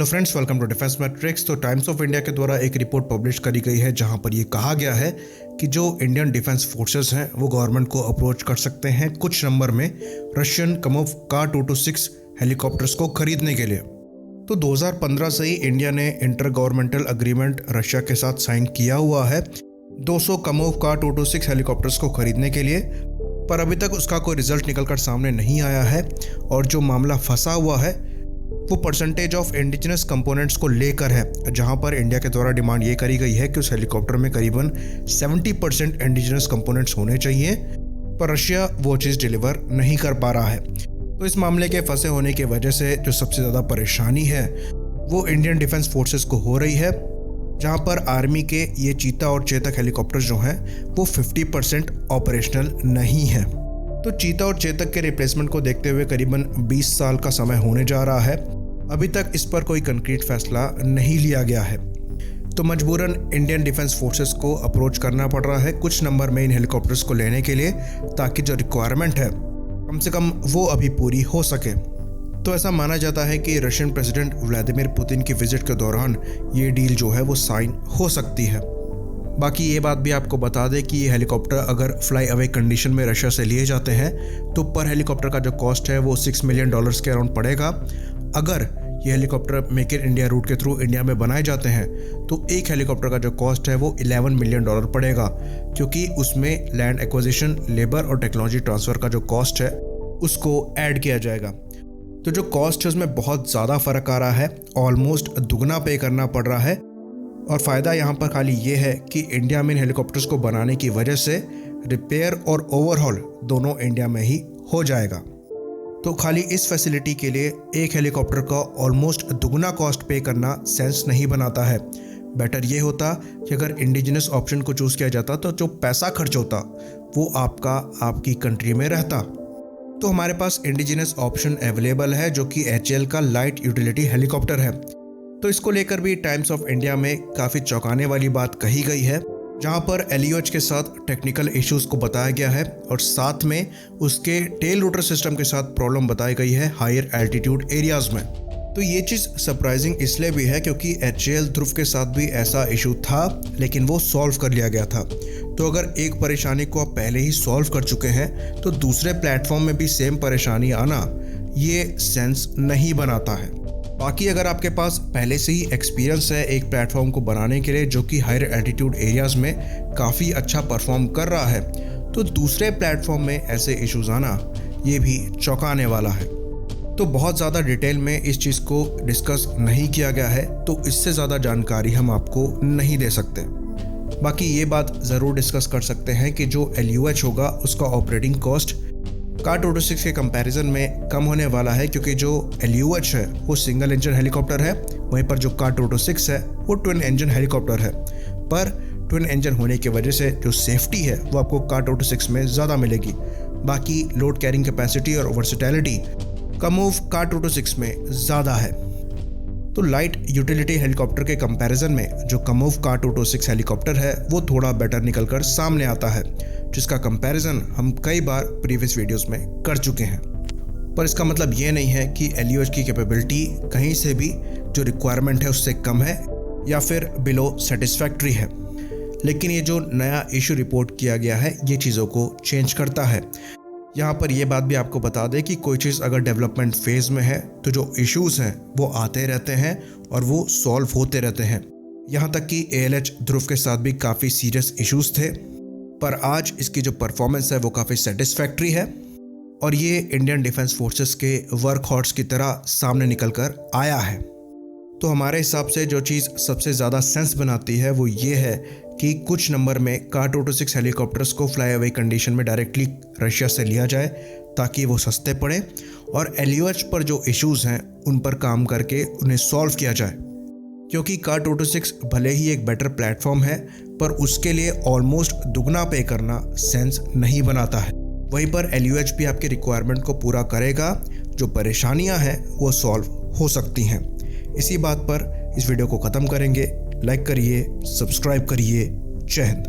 Hello friends, welcome to Defence Matrix. तो Times of India के द्वारा एक रिपोर्ट पब्लिश करी गई है जहां पर ये कहा गया है कि जो इंडियन डिफेंस फोर्सेस हैं वो गवर्नमेंट को अप्रोच कर सकते हैं कुछ नंबर में रशियन कमोव का-226 हेलीकॉप्टर्स को खरीदने के लिए। तो 2015 से ही इंडिया ने इंटर गवर्नमेंटल अग्रीमेंट रशिया के साथ साइन किया हुआ है 200 कमोव का-226 हेलीकॉप्टर्स को खरीदने के लिए, पर अभी तक उसका कोई रिजल्ट निकलकर सामने नहीं आया है। और जो मामला फंसा हुआ है वो परसेंटेज ऑफ इंडिजिनस कंपोनेंट्स को लेकर है, जहां पर इंडिया के द्वारा डिमांड ये करी गई है कि उस हेलीकॉप्टर में करीबन 70% इंडिजिनस कंपोनेंट्स होने चाहिए, पर रशिया वो चीज़ डिलीवर नहीं कर पा रहा है। तो इस मामले के फंसे होने की वजह से जो सबसे ज़्यादा परेशानी है वो इंडियन डिफेंस फोर्सेस को हो रही है, जहां पर आर्मी के ये चीता और चेतक हेलीकॉप्टर्स जो हैं वो 50% ऑपरेशनल नहीं है। तो चीता और चेतक के रिप्लेसमेंट को देखते हुए करीबन 20 साल का समय होने जा रहा है। अभी तक इस पर कोई कंक्रीट फैसला नहीं लिया गया है, तो मजबूरन इंडियन डिफेंस फोर्सेस को अप्रोच करना पड़ रहा है कुछ नंबर में इन हेलीकॉप्टर्स को लेने के लिए, ताकि जो रिक्वायरमेंट है कम से कम वो अभी पूरी हो सके। तो ऐसा माना जाता है कि रशियन प्रेसिडेंट व्लादिमीर पुतिन की विजिट के दौरान ये डील जो है वो साइन हो सकती है। बाकी ये बात भी आपको बता दें कि ये हेलीकॉप्टर अगर फ्लाई अवे कंडीशन में रशिया से लिए जाते हैं तो पर हेलीकॉप्टर का जो कॉस्ट है वो $6 मिलियन के अराउंड पड़ेगा। अगर ये helicopter Make in India route के थ्रू इंडिया में बनाए जाते हैं तो एक हेलीकॉप्टर का जो कॉस्ट है वो $11 मिलियन पड़ेगा, क्योंकि उसमें लैंड एक्विजिशन, लेबर और टेक्नोलॉजी ट्रांसफ़र का जो कॉस्ट है उसको ऐड किया जाएगा। तो जो कॉस्ट है उसमें बहुत ज़्यादा फ़र्क आ रहा है, ऑलमोस्ट दुगना पे करना पड़ रहा है। और फ़ायदा यहाँ पर खाली ये है कि इंडिया में इन हेलीकॉप्टर्स को बनाने की वजह से रिपेयर और ओवरहॉल दोनों इंडिया में ही हो जाएगा। तो खाली इस फैसिलिटी के लिए एक हेलीकॉप्टर का ऑलमोस्ट दुगना कॉस्ट पे करना सेंस नहीं बनाता है। बेटर ये होता कि अगर इंडिजिनस ऑप्शन को चूज़ किया जाता तो जो पैसा खर्च होता वो आपकी कंट्री में रहता। तो हमारे पास इंडिजिनस ऑप्शन अवेलेबल है जो कि HAL का लाइट यूटिलिटी हेलीकॉप्टर है। तो इसको लेकर भी टाइम्स ऑफ इंडिया में काफ़ी चौंकाने वाली बात कही गई है, जहां पर LUH के साथ टेक्निकल इश्यूज को बताया गया है और साथ में उसके टेल रोटर सिस्टम के साथ प्रॉब्लम बताई गई है हायर एल्टीट्यूड एरियाज में। तो ये चीज़ सरप्राइजिंग इसलिए भी है क्योंकि HAL ध्रुव के साथ भी ऐसा इशू था, लेकिन वो सॉल्व कर लिया गया था। तो अगर एक परेशानी को आप पहले ही सॉल्व कर चुके हैं तो दूसरे प्लेटफॉर्म में भी सेम परेशानी आना ये सेंस नहीं बनाता है। बाकी अगर आपके पास पहले से ही एक्सपीरियंस है एक प्लेटफॉर्म को बनाने के लिए जो कि हायर एल्टीट्यूड एरियाज में काफ़ी अच्छा परफॉर्म कर रहा है, तो दूसरे प्लेटफॉर्म में ऐसे इश्यूज आना ये भी चौंकाने वाला है। तो बहुत ज़्यादा डिटेल में इस चीज़ को डिस्कस नहीं किया गया है, तो इससे ज़्यादा जानकारी हम आपको नहीं दे सकते। बाकी ये बात ज़रूर डिस्कस कर सकते हैं कि जो LUH होगा उसका ऑपरेटिंग कॉस्ट का-226 के कंपैरिजन में कम होने वाला है, क्योंकि जो LUH है वो सिंगल इंजन हेलीकॉप्टर है, वहीं पर जो का-226 है वो ट्विन इंजन हेलीकॉप्टर है। पर ट्विन इंजन होने की वजह से जो सेफ्टी है वो आपको का-226 में ज़्यादा मिलेगी। बाकी लोड कैरिंग कैपेसिटी और वर्सेटैलिटी कमोव का-226 में ज़्यादा है। तो लाइट यूटिलिटी हेलीकॉप्टर के कंपैरिजन में जो कमोव का-226 हेलीकॉप्टर है वो थोड़ा बेटर निकलकर सामने आता है, जिसका कंपैरिजन हम कई बार प्रीवियस वीडियोस में कर चुके हैं। पर इसका मतलब ये नहीं है कि LUH की कैपेबिलिटी कहीं से भी जो रिक्वायरमेंट है उससे कम है या फिर बिलो सेटिस्फैक्ट्री है। लेकिन ये जो नया इशू रिपोर्ट किया गया है ये चीज़ों को चेंज करता है। यहाँ पर यह बात भी आपको बता दें कि कोई चीज़ अगर डेवलपमेंट फेज़ में है तो जो इश्यूज़ हैं वो आते रहते हैं और वो सॉल्व होते रहते हैं। यहाँ तक कि ALH ध्रुव के साथ भी काफ़ी सीरियस इश्यूज़ थे, पर आज इसकी जो परफॉर्मेंस है वो काफ़ी सेटिस्फैक्ट्री है और ये इंडियन डिफेंस फोर्सेस के वर्क हॉर्स की तरह सामने निकल कर आया है। तो हमारे हिसाब से जो चीज़ सबसे ज़्यादा सेंस बनाती है वो ये है कि कुछ नंबर में का-226 हेलीकॉप्टर्स को फ्लाई अवे कंडीशन में डायरेक्टली रशिया से लिया जाए ताकि वो सस्ते पड़े, और LUH पर जो इश्यूज़ हैं उन पर काम करके उन्हें सॉल्व किया जाए, क्योंकि का-226 भले ही एक बेटर प्लेटफॉर्म है पर उसके लिए ऑलमोस्ट दुगना पे करना सेंस नहीं बनाता है। वहीं पर LUH भी आपके रिक्वायरमेंट को पूरा करेगा, जो परेशानियां हैं वो सॉल्व हो सकती हैं। इसी बात पर इस वीडियो को ख़त्म करेंगे। लाइक करिए, सब्सक्राइब करिए। जय हिंद।